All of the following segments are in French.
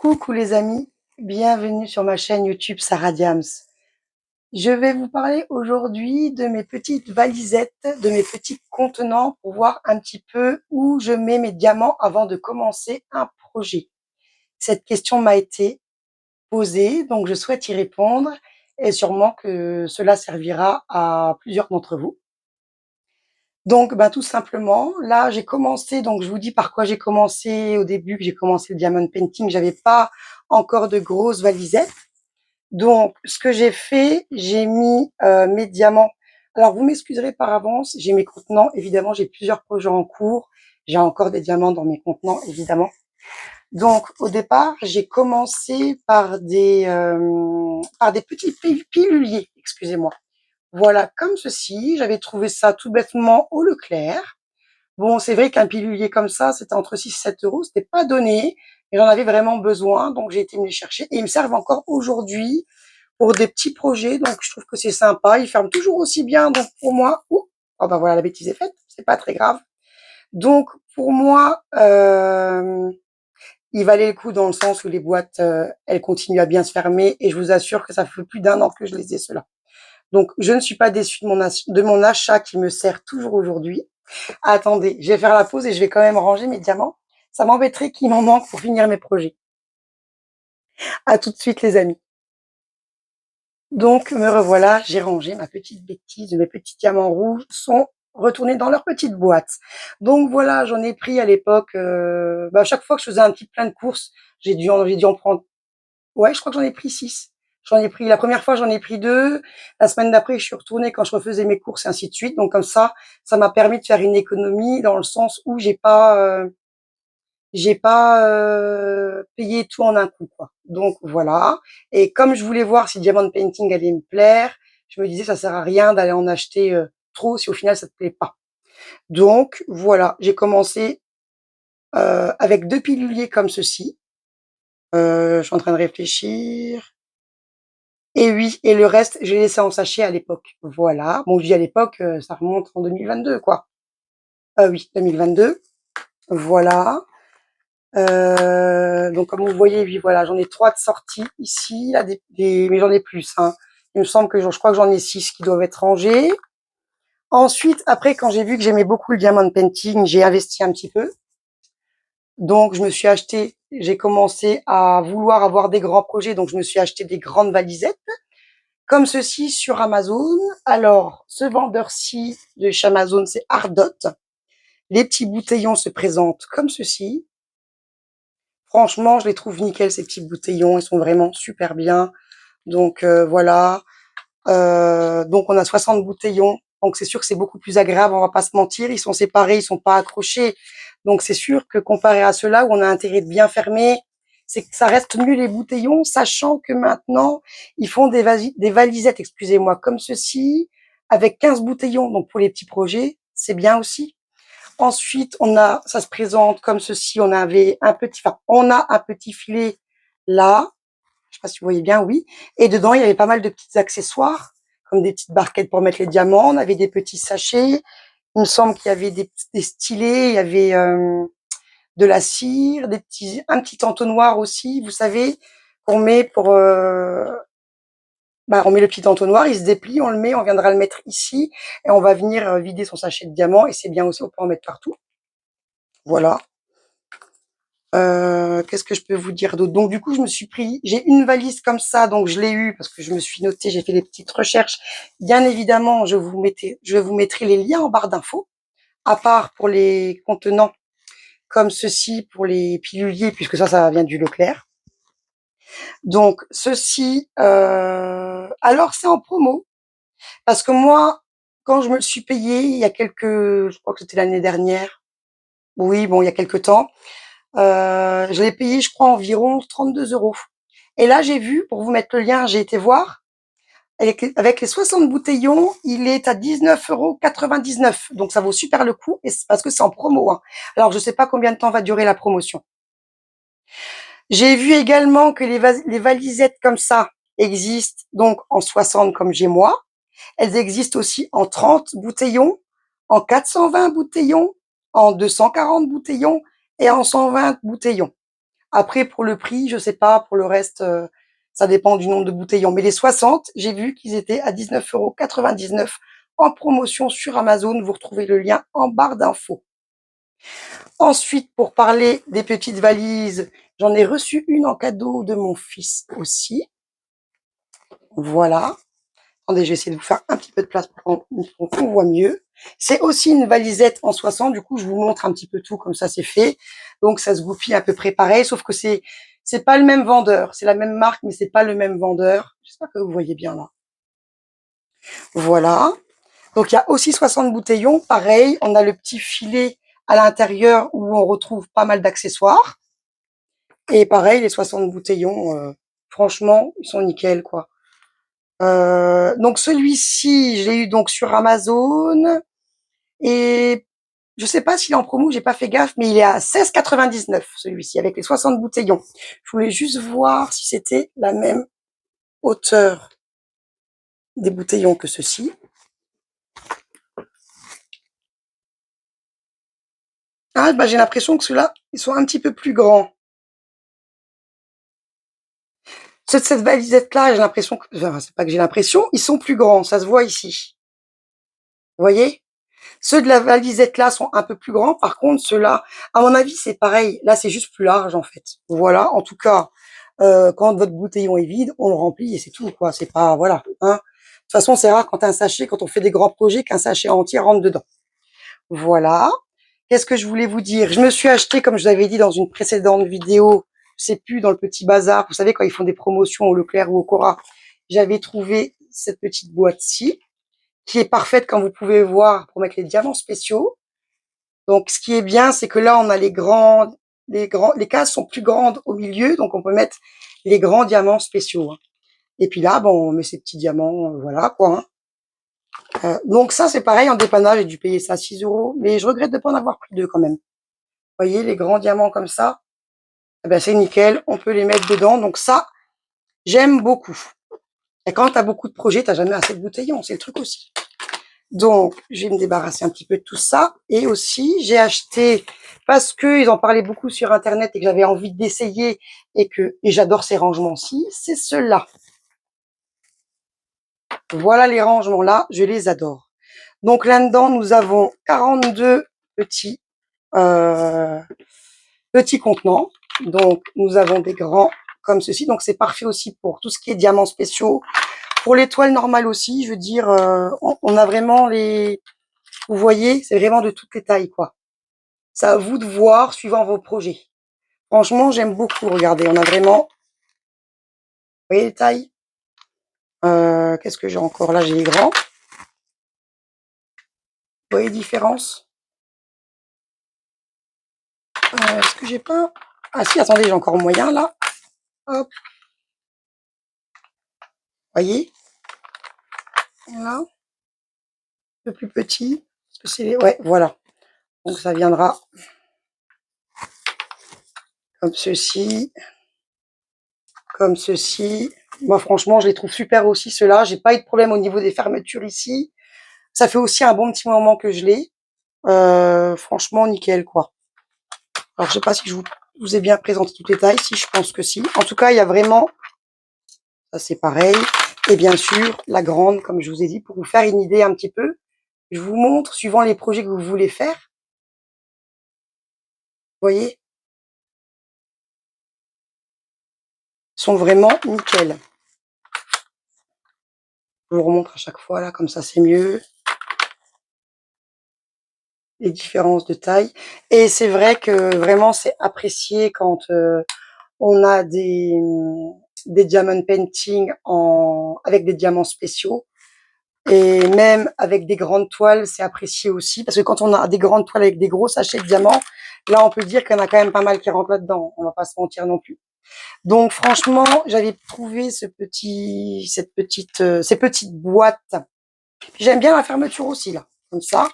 Coucou les amis, bienvenue sur ma chaîne YouTube Sarah Diams. Je vais vous parler aujourd'hui de mes petites valisettes, de mes petits contenants pour voir un petit peu où je mets mes diamants avant de commencer un projet. Cette question m'a été posée, donc je souhaite y répondre et sûrement que cela servira à plusieurs d'entre vous. Donc, tout simplement, là, j'ai commencé, donc je vous dis par quoi j'ai commencé au début, que j'ai commencé le diamond painting, j'avais pas encore de grosses valisettes. Donc, ce que j'ai fait, j'ai mis mes diamants. Alors, vous m'excuserez par avance, j'ai mes contenants. Évidemment, j'ai plusieurs projets en cours. J'ai encore des diamants dans mes contenants, évidemment. Donc, au départ, j'ai commencé par des petits piluliers, excusez-moi. Voilà, comme ceci. J'avais trouvé ça tout bêtement au Leclerc. Bon, c'est vrai qu'un pilulier comme ça, c'était entre 6 et 7 euros. C'était pas donné, mais j'en avais vraiment besoin. Donc, j'ai été me les chercher. Et ils me servent encore aujourd'hui pour des petits projets, donc je trouve que c'est sympa. Ils ferment toujours aussi bien, donc pour moi, oh ben voilà, la bêtise est faite, c'est pas très grave. Donc pour moi, il valait le coup dans le sens où les boîtes, elles continuent à bien se fermer et je vous assure que ça fait plus d'1 an que je les ai ceux-là. Donc je ne suis pas déçue de mon achat qui me sert toujours aujourd'hui. Attendez, je vais faire la pause et je vais quand même ranger mes diamants. Ça m'embêterait qu'il m'en manque pour finir mes projets. À tout de suite les amis. Donc, me revoilà, j'ai rangé ma petite bêtise, mes petits diamants rouges sont retournés dans leur petite boîte. Donc voilà, j'en ai pris à l'époque, à chaque fois que je faisais un petit plein de courses, j'ai dû en prendre, ouais, je crois que j'en ai pris 6. J'en ai pris, la première fois, j'en ai pris 2. La semaine d'après, je suis retournée quand je refaisais mes courses et ainsi de suite. Donc comme ça m'a permis de faire une économie dans le sens où j'ai pas payé tout en un coup, quoi. Donc voilà. Et comme je voulais voir si Diamond Painting allait me plaire, je me disais ça sert à rien d'aller en acheter trop si au final ça te plaît pas. Donc voilà, j'ai commencé avec 2 piluliers comme ceci. Je suis en train de réfléchir. Et oui, et le reste, j'ai laissé en sachet à l'époque. Voilà. Bon, je dis à l'époque, ça remonte en 2022, quoi. Oui, 2022. Voilà. Donc comme vous voyez, oui, voilà, j'en ai 3 de sortie ici, là, mais j'en ai plus, hein. Il me semble que je crois que j'en ai 6 qui doivent être rangés. Ensuite, après, quand j'ai vu que j'aimais beaucoup le diamond painting, j'ai investi un petit peu. Donc, j'ai commencé à vouloir avoir des grands projets, donc je me suis acheté des grandes valisettes, comme ceci sur Amazon. Alors, ce vendeur-ci de chez Amazon, c'est Ardot. Les petits bouteillons se présentent comme ceci. Franchement, je les trouve nickel, ces petits bouteillons. Ils sont vraiment super bien. Donc, voilà. Donc, on a 60 bouteillons. Donc, c'est sûr que c'est beaucoup plus agréable. On va pas se mentir. Ils sont séparés. Ils sont pas accrochés. Donc, c'est sûr que comparé à ceux-là où on a intérêt de bien fermer, c'est que ça reste mieux les bouteillons, sachant que maintenant, ils font des valisettes, excusez-moi, comme ceci, avec 15 bouteillons. Donc, pour les petits projets, c'est bien aussi. Ensuite, ça se présente comme ceci. On a un petit filet là. Je sais pas si vous voyez bien, oui. Et dedans, il y avait pas mal de petits accessoires, comme des petites barquettes pour mettre les diamants. On avait des petits sachets. Il me semble qu'il y avait des stylets. Il y avait de la cire, un petit entonnoir aussi. Vous savez, qu'on met on met le petit entonnoir, il se déplie, on le met, on viendra le mettre ici et on va venir vider son sachet de diamants. Et c'est bien aussi, on peut en mettre partout. Voilà. Qu'est-ce que je peux vous dire d'autre? Donc du coup, j'ai une valise comme ça, donc je l'ai eu parce que je me suis notée, j'ai fait des petites recherches. Bien évidemment, je vous mettrai les liens en barre d'infos, à part pour les contenants comme ceci, pour les piluliers, puisque ça vient du Leclerc. Donc ceci, alors c'est en promo, parce que moi, quand je me le suis payé, je crois que c'était l'année dernière. Oui, bon, il y a quelque temps. Je l'ai payé, je crois, environ 32 euros. Et là, j'ai vu, pour vous mettre le lien, j'ai été voir, avec les 60 bouteillons, il est à 19,99 €. Donc, ça vaut super le coup, et c'est parce que c'est en promo, hein. Alors, je sais pas combien de temps va durer la promotion. J'ai vu également que les valisettes comme ça existent, donc en 60 comme j'ai moi. Elles existent aussi en 30 bouteillons, en 420 bouteillons, en 240 bouteillons et en 120 bouteillons. Après, pour le prix, je sais pas, pour le reste, ça dépend du nombre de bouteillons. Mais les 60, j'ai vu qu'ils étaient à 19,99 € en promotion sur Amazon. Vous retrouvez le lien en barre d'infos. Ensuite, pour parler des petites valises, j'en ai reçu une en cadeau de mon fils aussi. Voilà. Attendez, je vais essayer de vous faire un petit peu de place pour qu'on voit mieux. C'est aussi une valisette en 60. Du coup, je vous montre un petit peu tout, comme ça c'est fait. Donc, ça se goupille à peu près pareil, sauf que c'est pas le même vendeur. C'est la même marque, mais c'est pas le même vendeur. J'espère que vous voyez bien là. Voilà. Donc, il y a aussi 60 bouteillons. Pareil, on a le petit filet à l'intérieur où on retrouve pas mal d'accessoires. Et pareil, les 60 bouteillons, franchement, ils sont nickel, quoi. Donc celui-ci, je l'ai eu donc sur Amazon et je sais pas s'il est en promo, j'ai pas fait gaffe, mais il est à 16,99 celui-ci avec les 60 bouteillons. Je voulais juste voir si c'était la même hauteur des bouteillons que ceux-ci. Ah, bah j'ai l'impression que ceux-là, ils sont un petit peu plus grands. Ceux de cette valisette-là, j'ai l'impression que, enfin, c'est pas que j'ai l'impression, ils sont plus grands, ça se voit ici. Vous voyez? Ceux de la valisette là sont un peu plus grands. Par contre, ceux-là, à mon avis, c'est pareil. Là, c'est juste plus large en fait. Voilà. En tout cas, quand votre bouteillon est vide, on le remplit et c'est tout, quoi. C'est pas, voilà. Hein. De toute façon, c'est rare quand un sachet, quand on fait des grands projets, qu'un sachet entier rentre dedans. Voilà. Qu'est-ce que je voulais vous dire? Je me suis acheté, comme je vous avais dit dans une précédente vidéo, je sais plus, dans le petit bazar. Vous savez, quand ils font des promotions au Leclerc ou au Cora, j'avais trouvé cette petite boîte-ci qui est parfaite, comme vous pouvez voir, pour mettre les diamants spéciaux. Donc, ce qui est bien, c'est que là, on a les cases sont plus grandes au milieu, donc on peut mettre les grands diamants spéciaux. Hein. Et puis là, bon, on met ces petits diamants, voilà, quoi. Hein. Donc ça, c'est pareil, en dépannage, j'ai dû payer ça 6 €, mais je regrette de pas en avoir pris deux quand même. Vous voyez, les grands diamants comme ça, eh ben, c'est nickel, on peut les mettre dedans. Donc ça, j'aime beaucoup. Et quand tu as beaucoup de projets, tu jamais assez de bouteillons, c'est le truc aussi. Donc, je vais me débarrasser un petit peu de tout ça. Et aussi, j'ai acheté, parce que ils en parlaient beaucoup sur Internet et que j'avais envie d'essayer et j'adore ces rangements-ci, c'est ceux-là. Voilà les rangements-là, je les adore. Donc là-dedans, nous avons 42 petits, euh, petits contenants. Donc, nous avons des grands comme ceci. Donc, c'est parfait aussi pour tout ce qui est diamants spéciaux. Pour les toiles normales aussi, je veux dire, on a vraiment vous voyez, c'est vraiment de toutes les tailles, quoi. C'est à vous de voir suivant vos projets. Franchement, j'aime beaucoup. Regardez, on a vraiment, vous voyez les tailles. Qu'est-ce que j'ai encore là? J'ai les grands. Vous voyez les différences? Est-ce que j'ai pas? Ah si, attendez, j'ai encore moyen là. Hop. Voyez? Là, un peu plus petit. Ouais, voilà. Donc ça viendra comme ceci, comme ceci. Moi, franchement, je les trouve super aussi, ceux-là. J'ai pas eu de problème au niveau des fermetures ici. Ça fait aussi un bon petit moment que je l'ai. Franchement, nickel, quoi. Alors, je sais pas si je vous ai bien présenté toutes les tailles. Si, je pense que si. En tout cas, il y a vraiment, ça c'est pareil. Et bien sûr, la grande, comme je vous ai dit, pour vous faire une idée un petit peu. Je vous montre, suivant les projets que vous voulez faire. Vous voyez, sont vraiment nickel. Je vous remontre à chaque fois, là, comme ça, c'est mieux. Les différences de taille. Et c'est vrai que vraiment, c'est apprécié quand on a des diamond painting avec des diamants spéciaux. Et même avec des grandes toiles, c'est apprécié aussi. Parce que quand on a des grandes toiles avec des gros sachets de diamants, là, on peut dire qu'il y en a quand même pas mal qui rentrent là-dedans. On va pas se mentir non plus. Donc, franchement, j'avais trouvé ces petites boîtes. J'aime bien la fermeture aussi, là. Comme ça.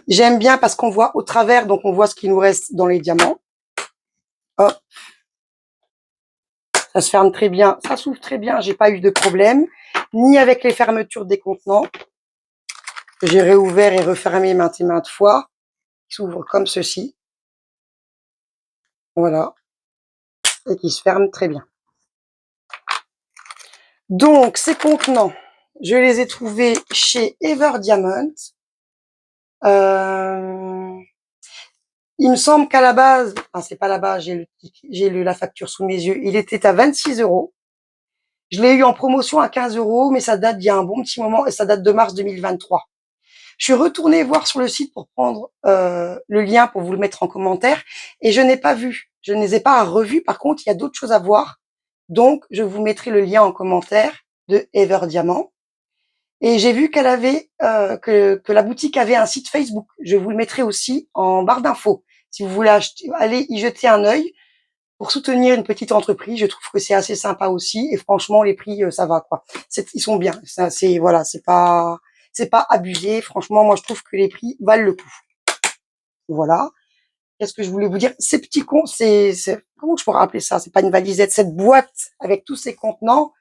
J'aime bien parce qu'on voit au travers, donc on voit ce qui nous reste dans les diamants. Hop. Ça se ferme très bien. Ça s'ouvre très bien. J'ai pas eu de problème. Ni avec les fermetures des contenants. J'ai réouvert et refermé maintes et maintes fois. Ils s'ouvrent comme ceci. Voilà. et qui se ferme très bien. Donc, ces contenants, je les ai trouvés chez Ever Diamond. Il me semble qu'à la base, enfin, c'est pas là-bas, la facture sous mes yeux, il était à 26 €. Je l'ai eu en promotion à 15 €, mais ça date d'il y a un bon petit moment et ça date de mars 2023. Je suis retournée voir sur le site pour prendre le lien pour vous le mettre en commentaire et je n'ai pas vu. Je ne les ai pas revus. Par contre, il y a d'autres choses à voir. Donc, je vous mettrai le lien en commentaire de Ever Diamant. Et j'ai vu qu'elle avait que la boutique avait un site Facebook. Je vous le mettrai aussi en barre d'infos. Si vous voulez aller y jeter un œil pour soutenir une petite entreprise, je trouve que c'est assez sympa aussi. Et franchement, les prix, ça va quoi. Ils sont bien. C'est voilà, c'est pas abusé. Franchement, moi je trouve que les prix valent le coup. Voilà. Qu'est-ce que je voulais vous dire? Ces petits comment je pourrais appeler ça? C'est pas une valisette, cette boîte avec tous ces contenants.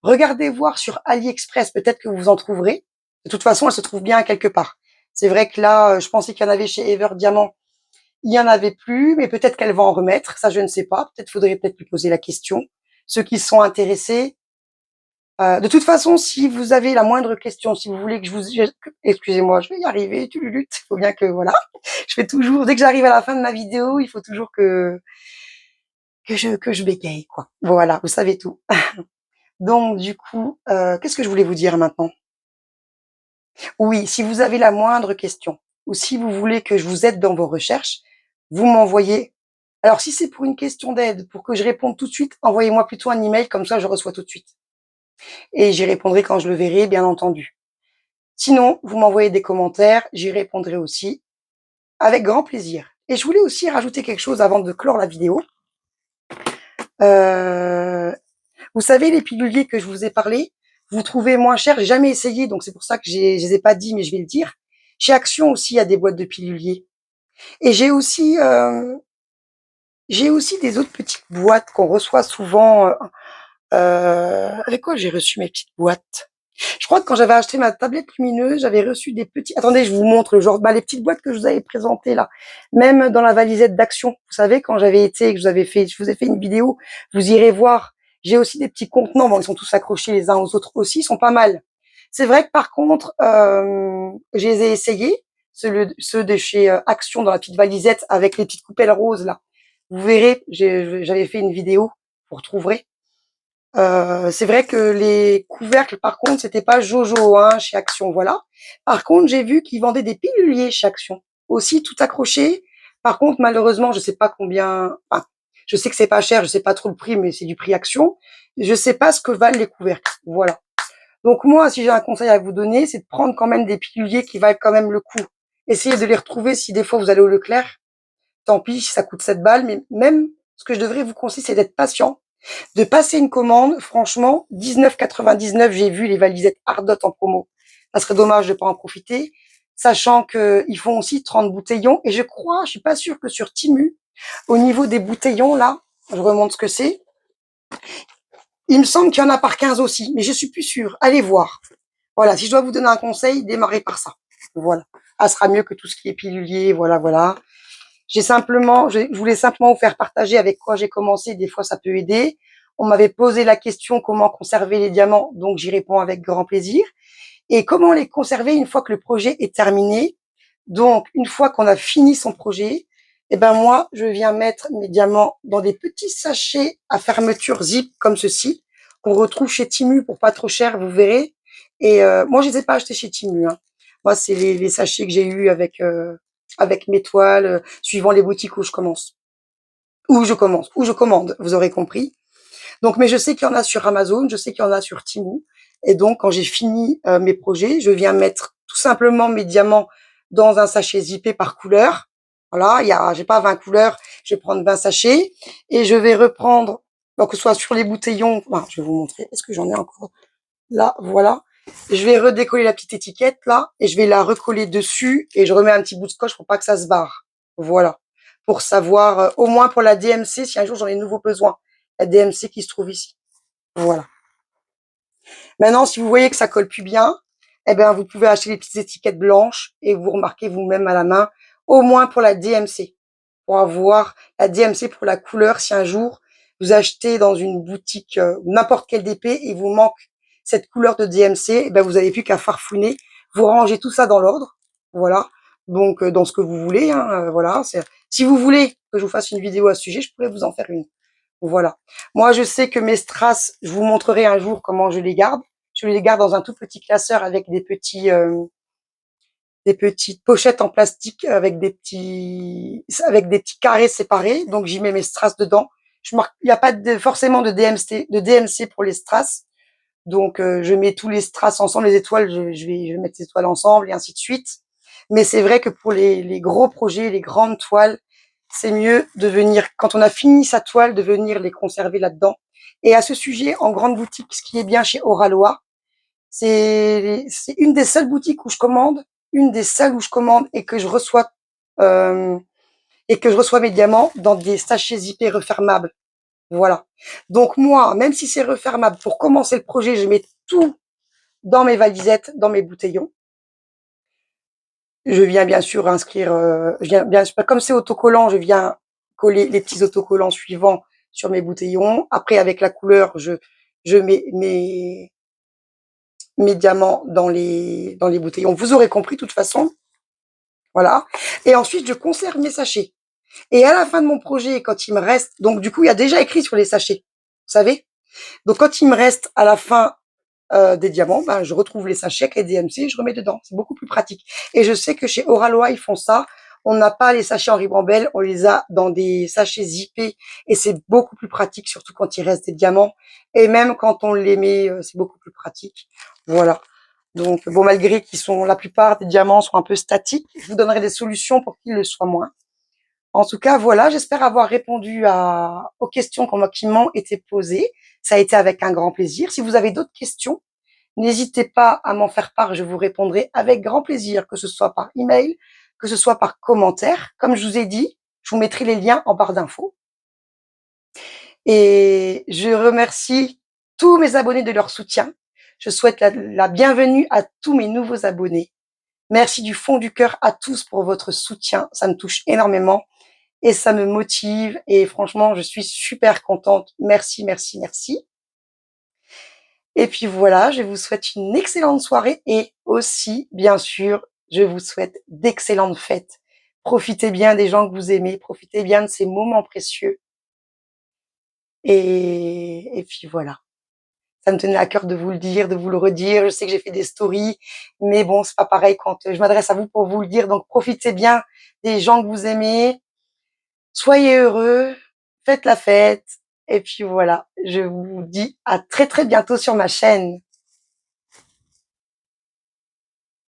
Regardez voir sur AliExpress, peut-être que vous en trouverez. De toute façon, elle se trouve bien quelque part. C'est vrai que là, je pensais qu'il y en avait chez Ever Diamant. Il y en avait plus, mais peut-être qu'elle va en remettre. Ça, je ne sais pas. Peut-être faudrait lui poser la question. Ceux qui sont intéressés. De toute façon, si vous avez la moindre question, si vous voulez que excusez-moi, je vais y arriver. Il faut bien que, voilà. Je fais toujours, dès que j'arrive à la fin de ma vidéo, il faut toujours que je bégaye, quoi. Voilà, vous savez tout. Donc, du coup, qu'est-ce que je voulais vous dire maintenant? Oui, si vous avez la moindre question ou si vous voulez que je vous aide dans vos recherches, vous m'envoyez. Alors, si c'est pour une question d'aide, pour que je réponde tout de suite, envoyez-moi plutôt un email, comme ça je reçois tout de suite. Et j'y répondrai quand je le verrai, bien entendu. Sinon, vous m'envoyez des commentaires, j'y répondrai aussi avec grand plaisir. Et je voulais aussi rajouter quelque chose avant de clore la vidéo. Vous savez, les piluliers que je vous ai parlé, vous trouvez moins cher. J'ai jamais essayé, donc c'est pour ça que je les ai pas dit, mais je vais le dire. Chez Action aussi, il y a des boîtes de piluliers. Et j'ai aussi des autres petites boîtes qu'on reçoit souvent. Avec quoi j'ai reçu mes petites boîtes? Je crois que quand j'avais acheté ma tablette lumineuse, j'avais reçu des petits. Attendez, je vous montre le genre, les petites boîtes que je vous avais présentées là. Même dans la valisette d'Action. Vous savez, quand j'avais été, que je vous ai fait une vidéo, vous irez voir. J'ai aussi des petits contenants. Bon, ils sont tous accrochés les uns aux autres aussi, ils sont pas mal. C'est vrai que par contre, je les ai essayés, ceux de chez Action dans la petite valisette avec les petites coupelles roses là. Vous verrez, j'avais fait une vidéo, vous retrouverez. C'est vrai que les couvercles, par contre, c'était pas Jojo, hein, chez Action, voilà. Par contre, j'ai vu qu'ils vendaient des piluliers chez Action, aussi tout accroché. Par contre, malheureusement, je sais pas combien. Enfin, je sais que c'est pas cher, je sais pas trop le prix, mais c'est du prix Action. Je sais pas ce que valent les couvercles, voilà. Donc moi, si j'ai un conseil à vous donner, c'est de prendre quand même des piluliers qui valent quand même le coup. Essayez de les retrouver si des fois vous allez au Leclerc. Tant pis si ça coûte 7 balles, mais même ce que je devrais vous conseiller, c'est d'être patient, de passer une commande. Franchement, 19,99 €, j'ai vu les valisettes Ardot en promo. Ça serait dommage de pas en profiter, sachant qu'ils font aussi 30 bouteillons. Et je crois, je suis pas sûre que sur Temu, au niveau des bouteillons, là, je remonte ce que c'est. Il me semble qu'il y en a par 15 aussi, mais je suis plus sûre. Allez voir. Voilà, si je dois vous donner un conseil, démarrez par ça. Voilà. Ça sera mieux que tout ce qui est pilulier, voilà, voilà. Je voulais simplement vous faire partager avec quoi j'ai commencé. Des fois, ça peut aider. On m'avait posé la question comment conserver les diamants, donc j'y réponds avec grand plaisir. Et comment les conserver une fois que le projet est terminé. Donc, une fois qu'on a fini son projet, eh ben moi, je viens mettre mes diamants dans des petits sachets à fermeture zip comme ceci, qu'on retrouve chez Temu pour pas trop cher, vous verrez. Et moi, je les ai pas achetés chez Temu, hein. Moi, c'est les sachets que j'ai eu avec mes toiles, suivant les boutiques où je commence. Où je commande, vous aurez compris. Donc, mais je sais qu'il y en a sur Amazon, je sais qu'il y en a sur Temu. Et donc, quand j'ai fini mes projets, je viens mettre tout simplement mes diamants dans un sachet zippé par couleur. Voilà, j'ai pas 20 couleurs, je vais prendre 20 sachets et je vais reprendre, donc que ce soit sur les bouteillons. Enfin, je vais vous montrer. Est-ce que j'en ai encore là? Voilà. Je vais redécoller la petite étiquette là et je vais la recoller dessus et je remets un petit bout de scotch pour pas que ça se barre. Voilà. Pour savoir, au moins pour la DMC, si un jour j'en ai de nouveau besoin. La DMC qui se trouve ici. Voilà. Maintenant, si vous voyez que ça colle plus bien, eh ben, vous pouvez acheter les petites étiquettes blanches et vous remarquez vous-même à la main, au moins pour la DMC. Pour avoir la DMC pour la couleur si un jour vous achetez dans une boutique, n'importe quelle DP et il vous manque cette couleur de DMC, eh ben vous avez plus qu'à farfouiner, vous rangez tout ça dans l'ordre, voilà. Donc dans ce que vous voulez, hein, voilà. Si vous voulez que je vous fasse une vidéo à ce sujet, je pourrais vous en faire une. Voilà. Moi, je sais que mes strass, je vous montrerai un jour comment je les garde. Je les garde dans un tout petit classeur avec des petites pochettes en plastique avec des petits carrés séparés. Donc, j'y mets mes strass dedans. Il n'y a pas forcément de DMC pour les strass. Donc, je mets tous les strass ensemble, les étoiles, je vais mettre les étoiles ensemble et ainsi de suite. Mais c'est vrai que pour les gros projets, les grandes toiles, c'est mieux de venir, quand on a fini sa toile, de venir les conserver là-dedans. Et à ce sujet, en grande boutique, ce qui est bien chez Oralois, c'est une des seules boutiques où je commande, une des seules où je commande euh, et que je reçois mes diamants dans des sachets zippés refermables. Voilà. Donc moi, même si c'est refermable, pour commencer le projet, je mets tout dans mes valisettes, dans mes bouteillons. Je viens bien sûr inscrire, comme c'est autocollant, je viens coller les petits autocollants suivants sur mes bouteillons. Après, avec la couleur, je mets mes diamants dans les bouteillons. Vous aurez compris, de toute façon. Voilà. Et ensuite, je conserve mes sachets. Et à la fin de mon projet, quand il me reste, donc du coup, il y a déjà écrit sur les sachets, vous savez. Donc quand il me reste à la fin des diamants, ben, je retrouve les sachets avec les DMC et je remets dedans. C'est beaucoup plus pratique. Et je sais que chez Oralois, ils font ça. On n'a pas les sachets en ribambelle, on les a dans des sachets zippés et c'est beaucoup plus pratique, surtout quand il reste des diamants. Et même quand on les met, c'est beaucoup plus pratique. Voilà. Donc, bon, malgré la plupart des diamants sont un peu statiques, je vous donnerai des solutions pour qu'ils le soient moins. En tout cas, voilà, j'espère avoir répondu aux questions qui m'ont été posées. Ça a été avec un grand plaisir. Si vous avez d'autres questions, n'hésitez pas à m'en faire part, je vous répondrai avec grand plaisir, que ce soit par email, que ce soit par commentaire. Comme je vous ai dit, je vous mettrai les liens en barre d'infos. Et je remercie tous mes abonnés de leur soutien. Je souhaite la bienvenue à tous mes nouveaux abonnés. Merci du fond du cœur à tous pour votre soutien. Ça me touche énormément et ça me motive. Et franchement, je suis super contente. Merci, merci, merci. Et puis voilà, je vous souhaite une excellente soirée et aussi, bien sûr, je vous souhaite d'excellentes fêtes. Profitez bien des gens que vous aimez, profitez bien de ces moments précieux. Et puis voilà. Ça me tenait à cœur de vous le dire, de vous le redire. Je sais que j'ai fait des stories, mais bon, c'est pas pareil quand je m'adresse à vous pour vous le dire. Donc profitez bien des gens que vous aimez. Soyez heureux, faites la fête. Et puis voilà, je vous dis à très très bientôt sur ma chaîne.